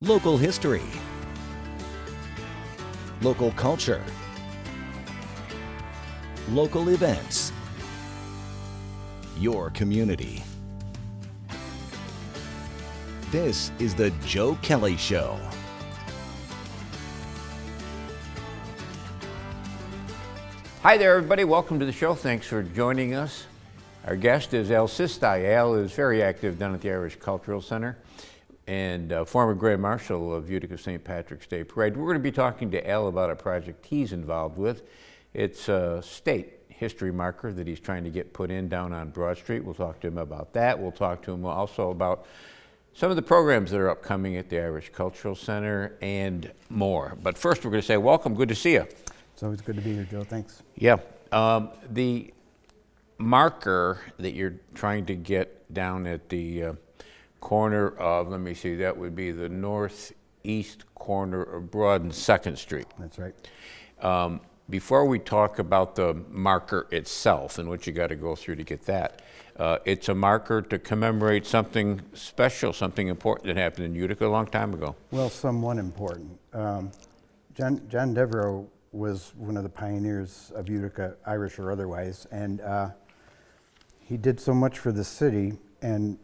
Local history. Local culture. Local events. Your community. This is the Joe Kelly Show. Hi there, everybody. Welcome to the show. Thanks for joining us. Our guest is Sisti. Al is very active down at the Irish Cultural Center and former Grand Marshal of Utica St. Patrick's Day Parade. We're going to be talking to Al about a project he's involved with. It's a state history marker that he's trying to get put in down on Broad Street. We'll talk to him about that. We'll talk to him also about some of the programs that are upcoming at the Irish Cultural Center and more. But first, we're going to say welcome. Good to see you. It's always good to be here, Joe. Thanks. Yeah. The marker that you're trying to get down at the corner of, let me see, that would be the northeast corner of Broad and 2nd Street. That's right. Before we talk about the marker itself and what you got to go through to get that, it's a marker to commemorate something special, something important that happened in Utica a long time ago. Well, somewhat important. John Devereaux was one of the pioneers of Utica, Irish or otherwise, and he did so much for the city and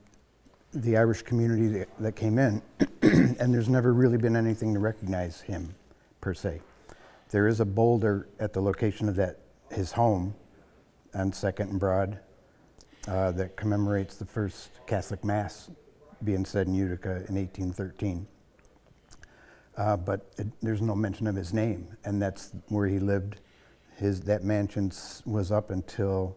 the Irish community that came in, and there's never really been anything to recognize him, per se. There is a boulder at the location of his home on 2nd and Broad that commemorates the first Catholic Mass being said in Utica in 1813. But there's no mention of his name, and that's where he lived. That mansion was up until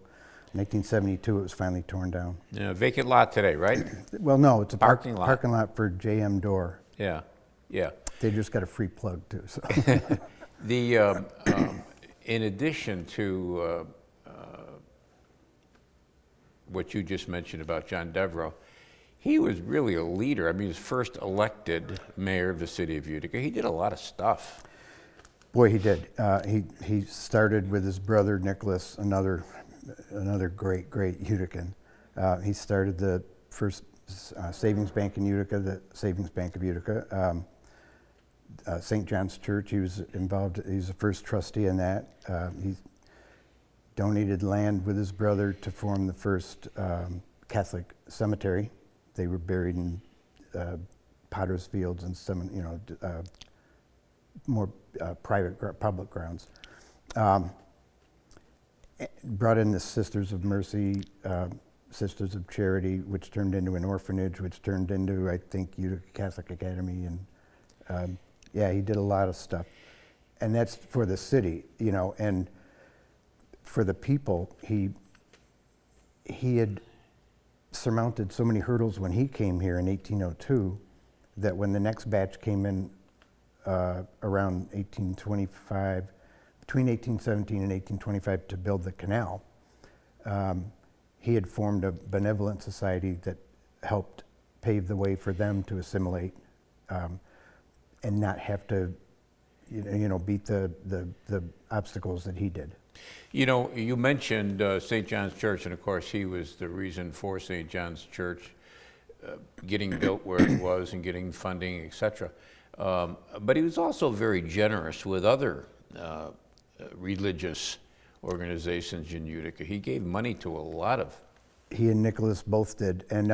1972. It was finally torn down. Yeah, vacant lot today, right? Well, no, it's a parking lot for JM Door. Yeah, yeah. They just got a free plug too. So. In addition to what you just mentioned about John Devereaux, he was really a leader. I mean, he was first elected mayor of the city of Utica. He did a lot of stuff. Boy, he did. He started with his brother Nicholas, another great Utican. He started the first savings bank in Utica, the Savings Bank of Utica. St. John's Church, he was involved. He was the first trustee in that. He donated land with his brother to form the first Catholic cemetery. They were buried in Potter's Fields and some, more private, public grounds. Brought in the Sisters of Mercy, Sisters of Charity, which turned into an orphanage, which turned into, I think, Utica Catholic Academy, and he did a lot of stuff. And that's for the city, and for the people. He had surmounted so many hurdles when he came here in 1802 that when the next batch came in around 1825, between 1817 and 1825 to build the canal, he had formed a benevolent society that helped pave the way for them to assimilate and not have to beat the obstacles that he did. You mentioned St. John's Church, and of course he was the reason for St. John's Church getting built where it was and getting funding, etc. But he was also very generous with other religious organizations in Utica. He gave money to a lot of... He and Nicholas both did, and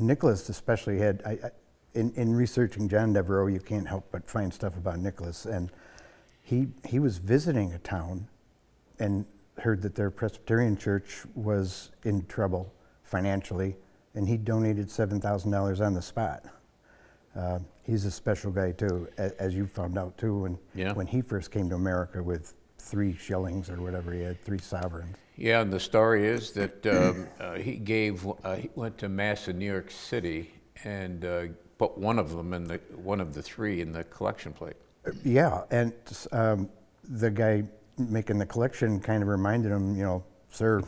Nicholas especially had... In researching John Devereaux, you can't help but find stuff about Nicholas, and he was visiting a town and heard that their Presbyterian church was in trouble financially, and he donated $7,000 on the spot. He's a special guy too, as you found out too, when he first came to America with 3 shillings or whatever he had, 3 sovereigns. Yeah, and the story is that he went to Mass in New York City and put one of the 3 in the collection plate. Yeah, and the guy making the collection kind of reminded him, sir,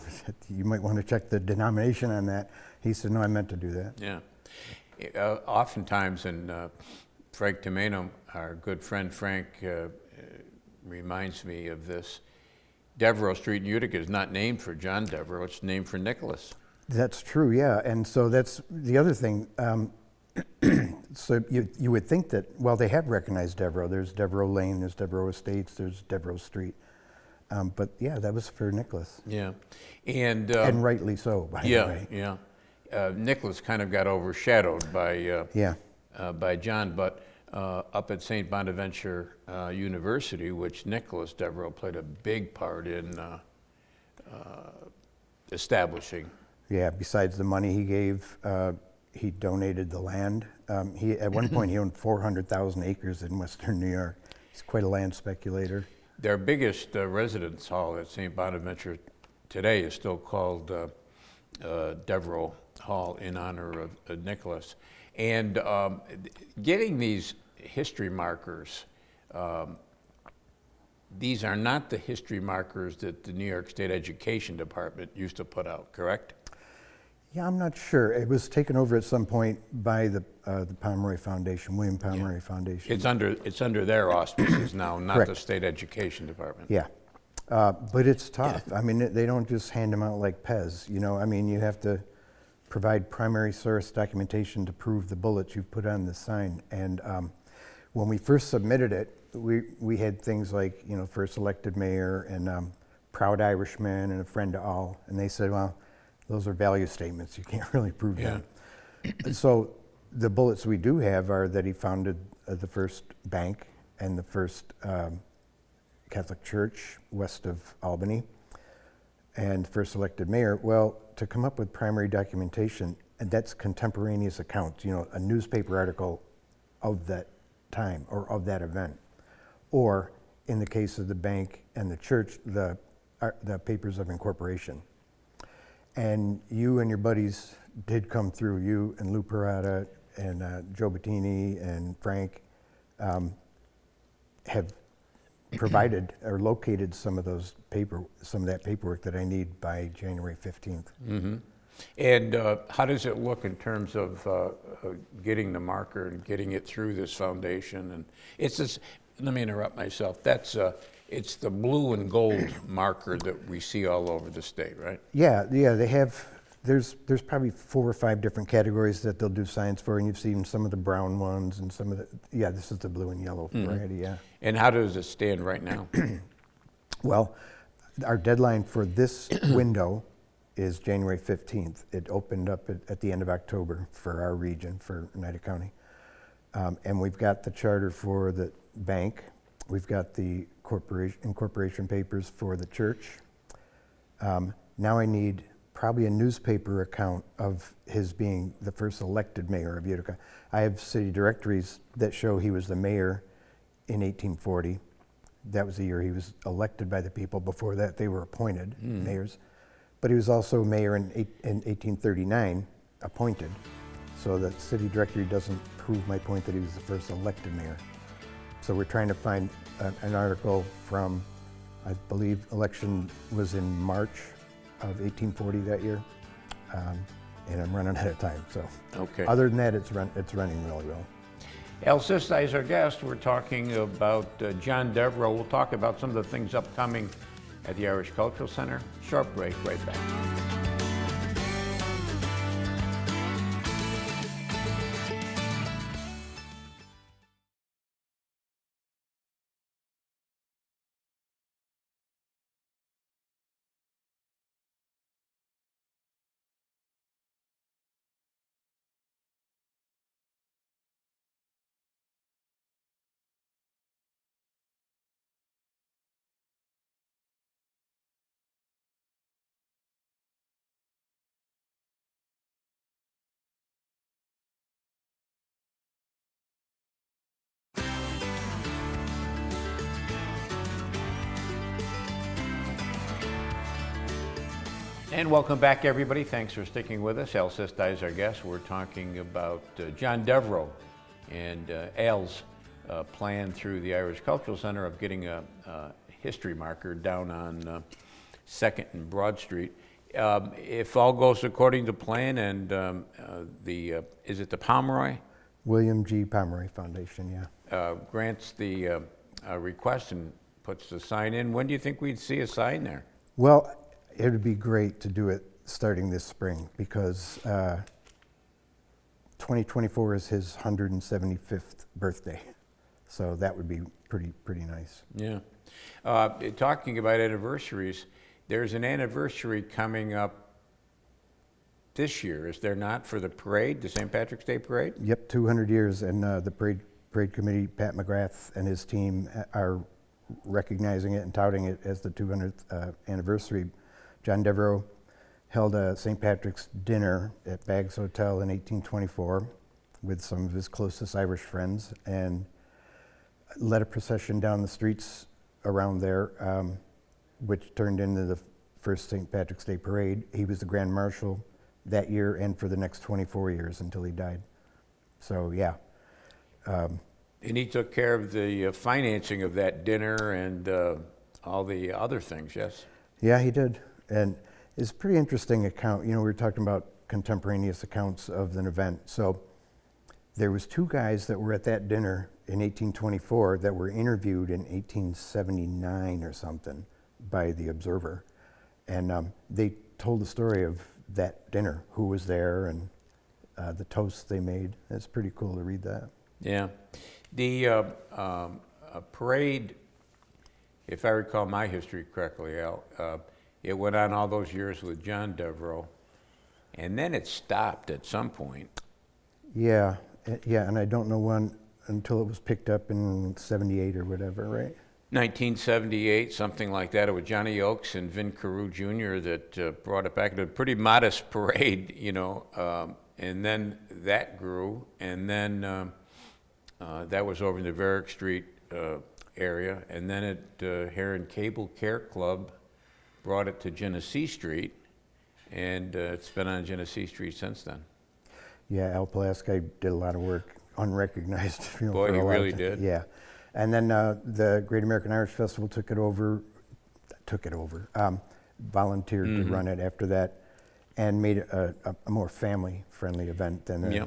you might want to check the denomination on that. He said, no, I meant to do that. Yeah. Oftentimes, and Frank Tomeno, our good friend Frank, reminds me of this. Devereaux Street in Utica is not named for John Devereaux, it's named for Nicholas. That's true, yeah. And so that's the other thing. So you would think that, well, they have recognized Devereaux. There's Devereaux Lane, there's Devereaux Estates, there's Devereaux Street. But yeah, that was for Nicholas. Yeah. And rightly so, by the way. Yeah. Nicholas kind of got overshadowed Yeah. by John, but up at St. Bonaventure University, which Nicholas Devereaux played a big part in establishing. Yeah, besides the money he gave, he donated the land. At one point, he owned 400,000 acres in western New York. He's quite a land speculator. Their biggest residence hall at St. Bonaventure today is still called Devereaux Hall in honor of Nicholas. And getting these history markers, these are not the history markers that the New York State Education Department used to put out, correct? Yeah, I'm not sure. It was taken over at some point by the Pomeroy Foundation, William Pomeroy Foundation. It's under their auspices now, not Correct. the State Education Department. Yeah, but it's tough. I mean, they don't just hand them out like Pez. You know, I mean, you have to provide primary source documentation to prove the bullets you've put on the sign. And when we first submitted it, we had things like, you know, first elected mayor and proud Irishman and a friend to all. And they said, well, those are value statements. You can't really prove Yeah. that. So the bullets we do have are that he founded the first bank and the first Catholic church west of Albany and first elected mayor. Well, to come up with primary documentation, and that's contemporaneous accounts, you know, a newspaper article of that time or of that event. Or in the case of the bank and the church, the papers of incorporation. And you and your buddies did come through, you and Lou Parada and Joe Bettini and Frank have provided or located some of that paperwork that I need by January 15th. Mm-hmm. And how does it look in terms of getting the marker and getting it through this foundation? And it's this, let me interrupt myself, it's the blue and gold marker that we see all over the state, right? Yeah, they have, there's probably 4 or 5 different categories that they'll do signs for, and you've seen some of the brown ones and some of the, yeah, this is the blue and yellow variety, yeah. And how does it stand right now? Well, our deadline for this window is January 15th. It opened up at the end of October for our region, for Oneida County. And we've got the charter for the bank. We've got the incorporation papers for the church. Now I need probably a newspaper account of his being the first elected mayor of Utica. I have city directories that show he was the mayor in 1840. That was the year he was elected by the people. Before that, they were appointed mayors. But he was also mayor in 1839, appointed. So the city directory doesn't prove my point that he was the first elected mayor. So we're trying to find an article from, I believe election was in March of 1840 that year. And I'm running out of time, so. Okay. Other than that, it's running really well. Al Sisti is our guest. We're talking about John Devereaux. We'll talk about some of the things upcoming at the Irish Cultural Center. Short break, right back. And welcome back, everybody. Thanks for sticking with us. Al Sisti is our guest. We're talking about John Devereaux and Al's plan through the Irish Cultural Center of getting a history marker down on 2nd and Broad Street. If all goes according to plan and is it the Pomeroy? William G. Pomeroy Foundation, yeah. Grants the request and puts the sign in, when do you think we'd see a sign there? Well, it would be great to do it starting this spring because 2024 is his 175th birthday, so that would be pretty nice. Yeah. Talking about anniversaries, there's an anniversary coming up this year, is there not, for the parade, the St. Patrick's Day parade? Yep, 200 years, and the parade committee, Pat McGrath and his team are recognizing it and touting it as the 200th anniversary. John Devereaux held a St. Patrick's dinner at Baggs Hotel in 1824 with some of his closest Irish friends, and led a procession down the streets around there, which turned into the first St. Patrick's Day parade. He was the Grand Marshal that year and for the next 24 years until he died. So yeah. And he took care of the financing of that dinner and all the other things, yes? Yeah, he did. And it's a pretty interesting account. You know, we were talking about contemporaneous accounts of an event. So there was two guys that were at that dinner in 1824 that were interviewed in 1879 or something by the Observer. And they told the story of that dinner, who was there, and the toasts they made. It's pretty cool to read that. Yeah. The parade, if I recall my history correctly, Al, it went on all those years with John Devereaux, and then it stopped at some point. Yeah, and I don't know when, until it was picked up in 78 or whatever, right? 1978, something like that. It was Johnny Oakes and Vin Carew Jr. that brought it back. It was a pretty modest parade, you know, and then that grew, and then that was over in the Varick Street area, and then it, Heron Cable Care Club brought it to Genesee Street, and it's been on Genesee Street since then. Yeah, Al Pulaski did a lot of work, unrecognized. You know, Boy, for he a lot really of did. Yeah, and then the Great American Irish Festival took it over, volunteered to run it after that, and made it a more family-friendly event than a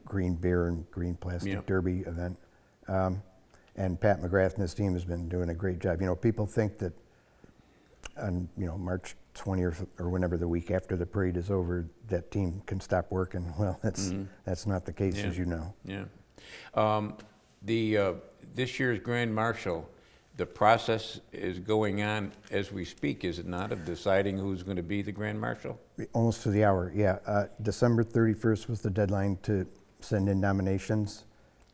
green beer and green plastic derby event. And Pat McGrath and his team has been doing a great job. You know, people think that on March 20 or whenever the week after the parade is over, that team can stop working. Well, that's not the case, as you know. Yeah. This year's Grand Marshal, the process is going on as we speak, is it not, of deciding who's going to be the Grand Marshal? Almost to the hour, yeah. December 31st was the deadline to send in nominations.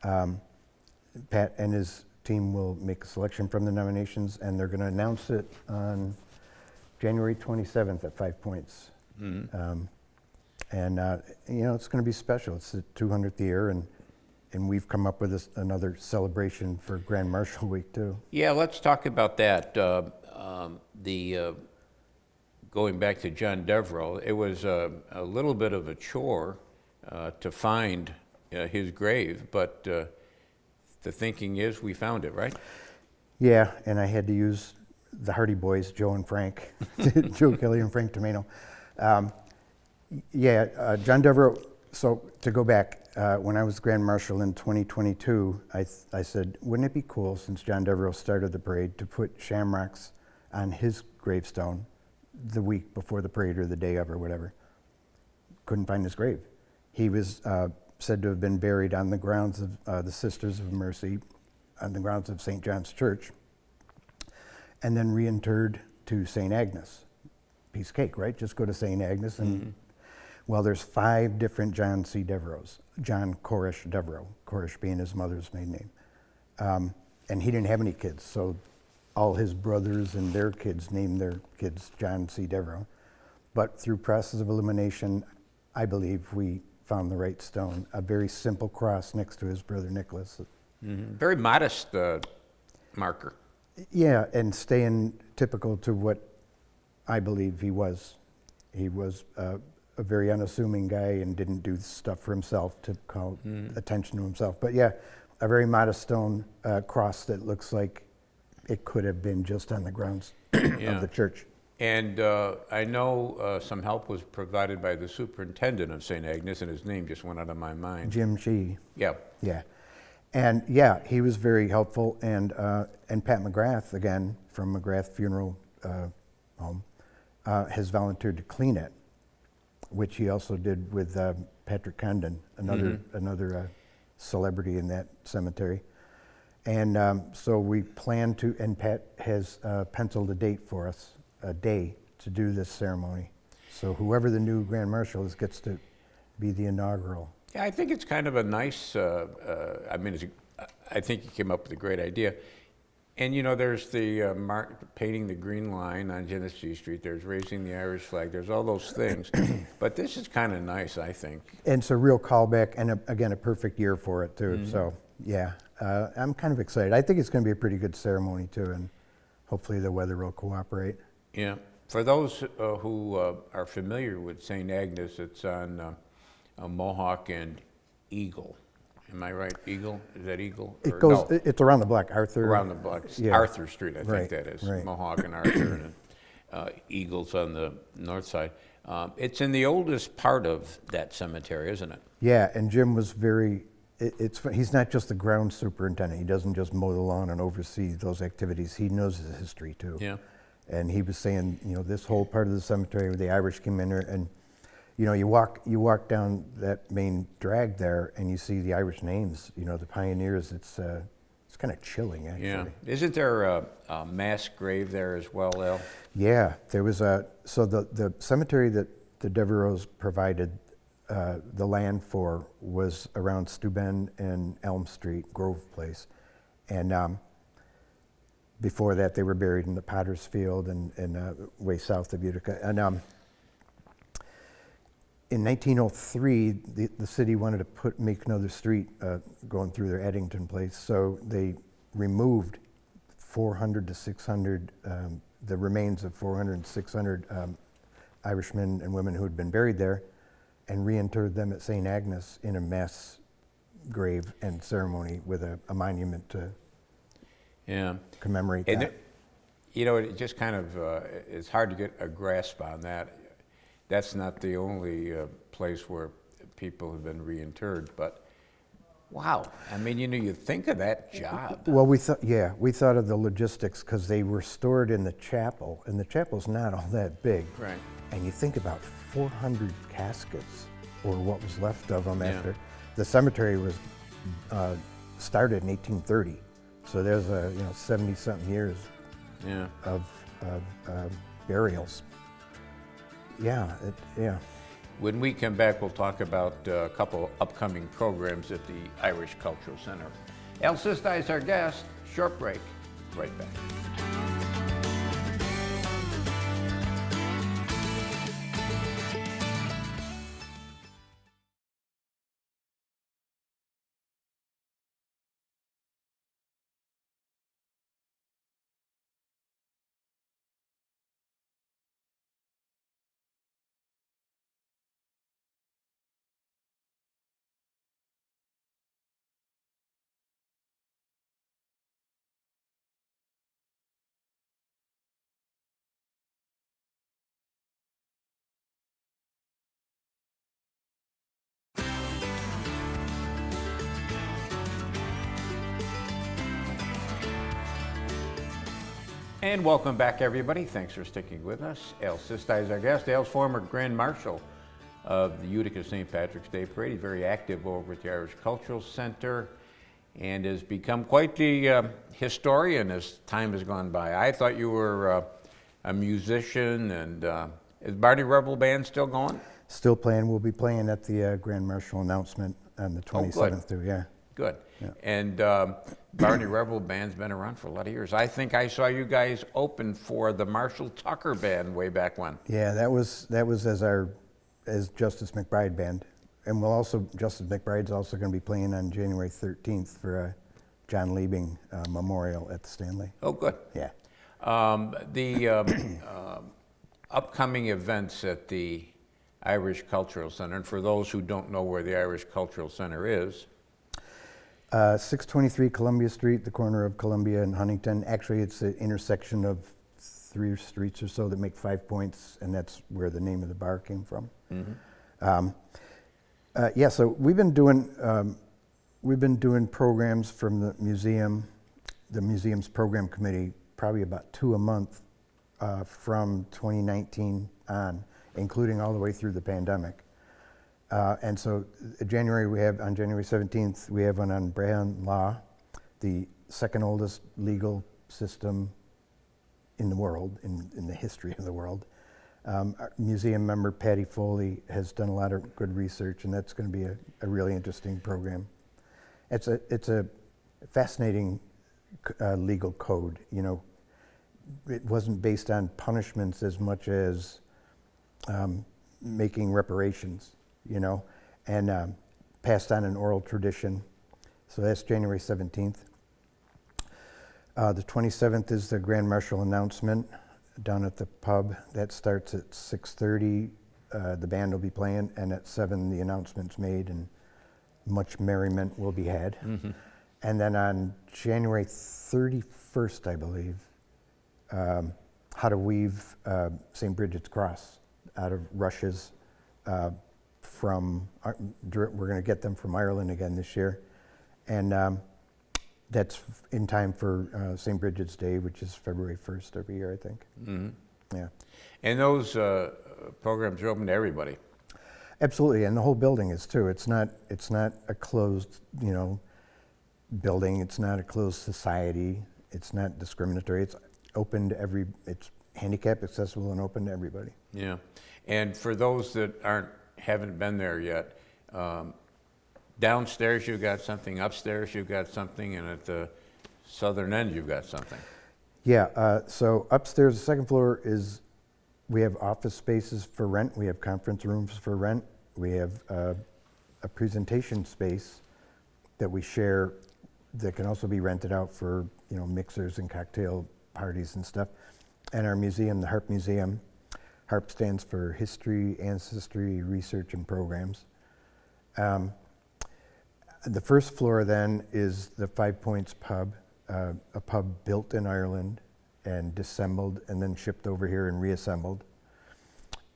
Pat and his team will make a selection from the nominations, and they're going to announce it on January 27th at 5 Points. And it's going to be special. It's the 200th year, and we've come up with another celebration for Grand Marshal Week too. Yeah, let's talk about that. Going back to John Devereaux, it was a little bit of a chore to find his grave, but the thinking is we found it, right? Yeah, and I had to use the Hardy Boys, Joe and Frank, Joe Kelly and Frank Tomeno. John Devereaux, so to go back, when I was Grand Marshal in 2022, I said, wouldn't it be cool, since John Devereaux started the parade, to put shamrocks on his gravestone the week before the parade or the day of or whatever. Couldn't find his grave. He was said to have been buried on the grounds of the Sisters of Mercy, on the grounds of St. John's Church, and then reinterred to St. Agnes. Piece of cake, right? Just go to St. Agnes and, well, there's 5 different John C. Devereaux. John Corish Devereaux, Corish being his mother's maiden name. And he didn't have any kids, so all his brothers and their kids named their kids John C. Devereaux. But through process of elimination, I believe we found the right stone, a very simple cross next to his brother Nicholas. Very modest marker. Yeah, and staying typical to what I believe he was. He was a very unassuming guy and didn't do stuff for himself to call attention to himself. But yeah, a very modest stone cross that looks like it could have been just on the grounds of the church. And I know some help was provided by the superintendent of St. Agnes, and his name just went out of my mind. Jim Shee. Yeah. Yeah. And yeah, he was very helpful. And Pat McGrath, again, from McGrath Funeral Home, has volunteered to clean it, which he also did with Patrick Condon, another celebrity in that cemetery. And so we plan to, and Pat has penciled a date for us, a day to do this ceremony. So whoever the new Grand Marshal is gets to be the inaugural. Yeah, I think it's kind of a nice, I mean, I think you came up with a great idea. And you know, there's the painting the green line on Genesee Street, there's raising the Irish flag, there's all those things. But this is kind of nice, I think. And it's a real callback, and again, a perfect year for it too. So yeah, I'm kind of excited. I think it's going to be a pretty good ceremony too, and hopefully the weather will cooperate. Yeah. For those who are familiar with St. Agnes, it's on Mohawk and Eagle. Am I right? Eagle? Is that Eagle? It goes. No. It's around the block, Arthur. Around the block. Yeah. Arthur Street, I think that is. Right. Mohawk and Arthur, and Eagle's on the north side. It's in the oldest part of that cemetery, isn't it? Yeah, and Jim was very. He's not just the ground superintendent. He doesn't just mow the lawn and oversee those activities. He knows his history too. Yeah. And he was saying, you know, this whole part of the cemetery where the Irish came in there, and you know, you walk down that main drag there, and you see the Irish names. You know, the pioneers. It's kind of chilling, actually. Yeah. Isn't there a mass grave there as well, Al? Yeah, there was so the cemetery that the Devereaux provided the land for was around Steuben and Elm Street, Grove Place, and before that they were buried in the Potter's Field and way south of Utica. And in 1903, the city wanted to make another street going through their Eddington place, so they removed 400 to 600, the remains of 400 and 600 Irishmen and women who had been buried there, and reinterred them at St. Agnes in a mass grave and ceremony with a monument to commemorate and that. You know, it just kind of, it's hard to get a grasp on that. That's not the only place where people have been reinterred, but wow. I mean, you know, you think of that job. Well, we thought of the logistics because they were stored in the chapel, and the chapel's not all that big. Right. And you think about 400 caskets, or what was left of them after. The cemetery was started in 1830, so there's 70-something years of burials. Yeah. When we come back, we'll talk about a couple upcoming programs at the Irish Cultural Center. Al Sisti is our guest. Short break. Right back. And welcome back, everybody. Thanks for sticking with us. Al Sisti is our guest. Al's former Grand Marshal of the Utica St. Patrick's Day Parade. He's very active over at the Irish Cultural Center and has become quite the historian as time has gone by. I thought you were a musician, and is Barney Rebel Band still going? Still playing. We'll be playing at the Grand Marshal announcement on the 27th too, yeah. Good. Yeah. And Barney Rebel Band's been around for a lot of years. I think I saw you guys open for the Marshall Tucker Band way back when. Yeah, that was as Justice McBride Band. And Justice McBride's also going to be playing on January 13th for a John Liebing memorial at the Stanley. Oh, good. Yeah. The upcoming events at the Irish Cultural Center, and for those who don't know where the Irish Cultural Center is, 623 Columbia Street, the corner of Columbia and Huntington. Actually, it's an intersection of 3 streets or so that make 5 points, and that's where the name of the bar came from. Mm-hmm. So we've been doing programs from the museum's program committee, probably about 2 a month from 2019 on, including all the way through the pandemic. And so on January 17th, we have one on Brehon Law, the second oldest legal system in the world, in the history of the world. Our museum member Patty Foley has done a lot of good research, and that's going to be a really interesting program. It's a fascinating legal code. You know, it wasn't based on punishments as much as making reparations, you know, and passed on an oral tradition. So that's January 17th. The 27th is the Grand Marshal announcement down at the pub. That starts at 6:30. The band will be playing, and at 7 the announcement's made, and much merriment will be had. Mm-hmm. And then on January 31st, I believe, how to weave St. Bridget's Cross out of rushes we're going to get them from Ireland again this year. And that's in time for St. Bridget's Day, which is February 1st every year, I think. Mm-hmm. Yeah. And those programs are open to everybody. Absolutely, and the whole building is too. It's not a closed, building. It's not a closed society. It's not discriminatory. It's open to it's handicap accessible and open to everybody. Yeah, and for those that haven't been there yet, downstairs you've got something, upstairs you've got something, and at the southern end you've got something. Yeah, so upstairs, the second floor we have office spaces for rent, we have conference rooms for rent, we have a presentation space that we share that can also be rented out for mixers and cocktail parties and stuff. And our museum, the Harp Museum, HARP stands for History, Ancestry, Research, and Programs. The first floor then is the Five Points Pub, a pub built in Ireland and disassembled and then shipped over here and reassembled.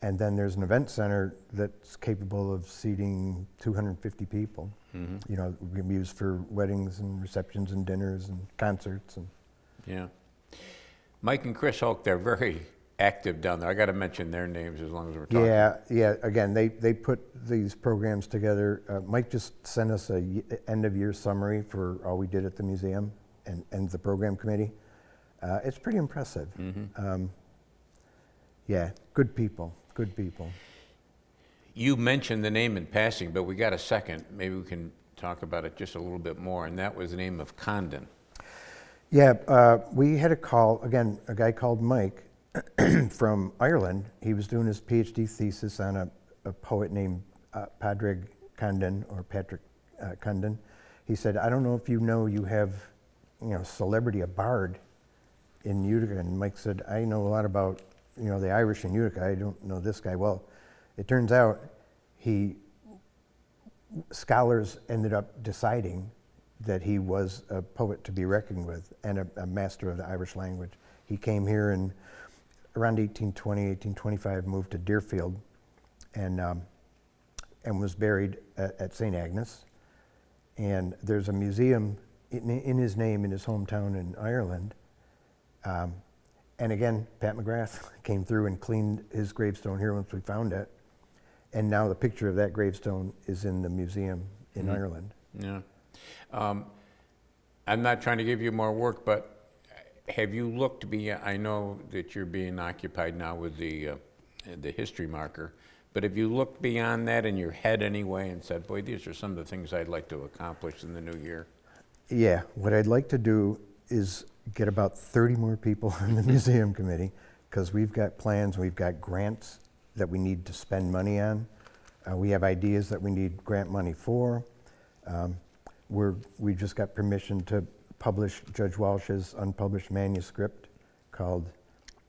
And then there's an event center that's capable of seating 250 people. Mm-hmm. We can use for weddings and receptions and dinners and concerts. Yeah. Mike and Chris Hulk, they're very active down there. I got to mention their names as long as we're talking. Yeah. Again, they put these programs together. Mike just sent us a end of year summary for all we did at the museum and the program committee. It's pretty impressive. Mm-hmm. Yeah, good people. You mentioned the name in passing, but we got a second. Maybe we can talk about it just a little bit more, and that was the name of Condon. Yeah, we had a call, again, a guy called Mike from Ireland. He was doing his PhD thesis on a poet named Padraig Condon, or Patrick Condon. He said, I don't know if you have, celebrity, a bard in Utica. And Mike said, I know a lot about, the Irish in Utica. I don't know this guy. Well, it turns out scholars ended up deciding that he was a poet to be reckoned with and a master of the Irish language. He came here in around 1820, 1825, moved to Deerfield and was buried at St. Agnes. And there's a museum in his name in his hometown in Ireland. And again, Pat McGrath came through and cleaned his gravestone here once we found it. And now the picture of that gravestone is in the museum in Ireland. Yeah. I'm not trying to give you more work, but have you looked beyond? I know that you're being occupied now with the history marker, but have you looked beyond that in your head anyway and said, boy, these are some of the things I'd like to accomplish in the new year? Yeah, what I'd like to do is get about 30 more people on the museum committee, because we've got plans, we've got grants that we need to spend money on. We have ideas that we need grant money for. We just got permission to publish Judge Walsh's unpublished manuscript called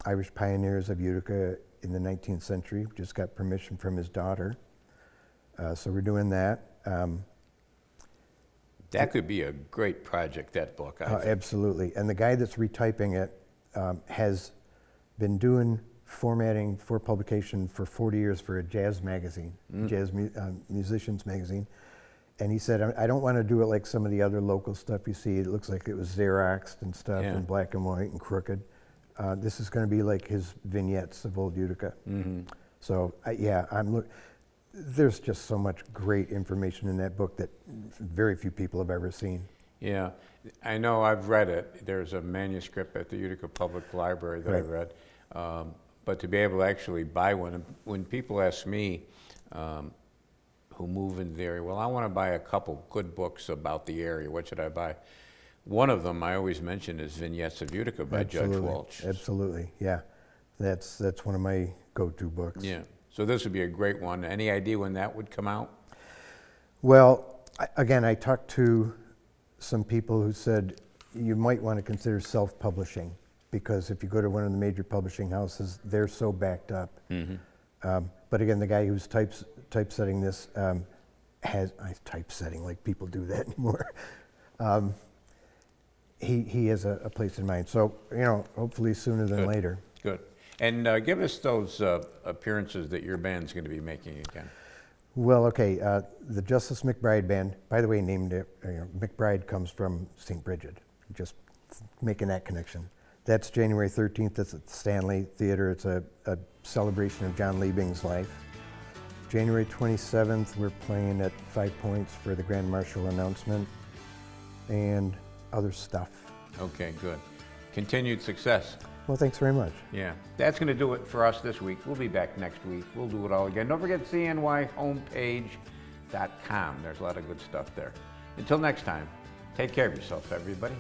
Irish Pioneers of Utica in the 19th Century. Just got permission from his daughter. So we're doing that. That could be a great project, that book, I think. Absolutely. And the guy that's retyping it has been doing formatting for publication for 40 years for a jazz magazine, jazz musicians magazine. And he said, I don't want to do it like some of the other local stuff you see. It looks like it was Xeroxed and stuff, and black and white and crooked. This is going to be like his vignettes of old Utica. Mm-hmm. So, there's just so much great information in that book that very few people have ever seen. Yeah, I know, I've read it. There's a manuscript at the Utica Public Library that I read. But to be able to actually buy one, when people ask me who move in the area, well, I want to buy a couple good books about the area, what should I buy? One of them I always mention is Vignettes of Utica by Judge Walsh. Absolutely, yeah. That's one of my go-to books. Yeah, so this would be a great one. Any idea when that would come out? Well, again, I talked to some people who said you might want to consider self-publishing, because if you go to one of the major publishing houses, they're so backed up. But again, the guy who's typesetting this typesetting, like people do that anymore. He has a place in mind. So, hopefully sooner than later. Good. And give us those appearances that your band's going to be making again. Well, okay, the Justice McBride Band, by the way, named McBride comes from St. Bridget, just making that connection. That's January 13th, that's at the Stanley Theater. It's a celebration of John Liebing's life. January 27th, we're playing at 5 Points for the Grand Marshal announcement and other stuff. Okay, good. Continued success. Well, thanks very much. Yeah, that's going to do it for us this week. We'll be back next week. We'll do it all again. Don't forget cnyhomepage.com. There's a lot of good stuff there. Until next time, take care of yourself, everybody.